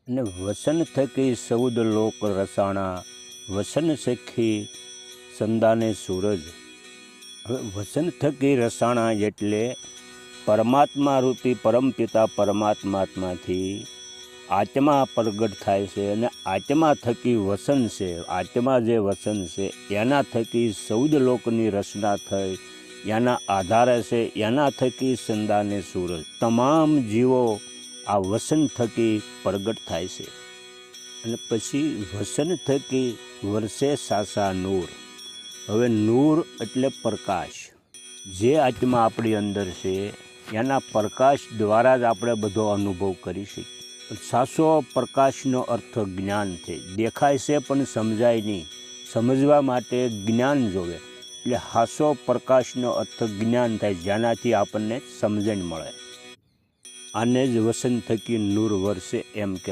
અને વસન થકી 14 લોક રસાણા, વસન સખી સંદાને સૂરજ. હવે વસન થકી રસાણા એટલે પરમાત્મા રૂપી પરમપિતા પરમાત્મામાંથી આત્મા પ્રગટ થાય છે અને આત્મા થકી વસન છે, આત્મા જે વસન છે એના થકી 14 લોકની રચના થઈ, એના આધારે છે, એના થકી સંદાને સૂરજ. તમામ જીવો આ વસન થકી પ્રગટ થાય છે. અને પછી વસન થકી વરસે સાસા નૂર. હવે નૂર એટલે પ્રકાશ. જે આત્મા આપણી અંદર છે એના પ્રકાશ દ્વારા જ આપણે બધો અનુભવ કરી શકીએ. સાસો પ્રકાશનો અર્થ જ્ઞાન છે. દેખાય છે પણ સમજાય નહીં, સમજવા માટે જ્ઞાન જોવે. એટલે હાસો પ્રકાશનો અર્થ જ્ઞાન થાય, જેનાથી આપણને સમજણ મળે. આને જ વસન થકી નૂર વરસે એમ કે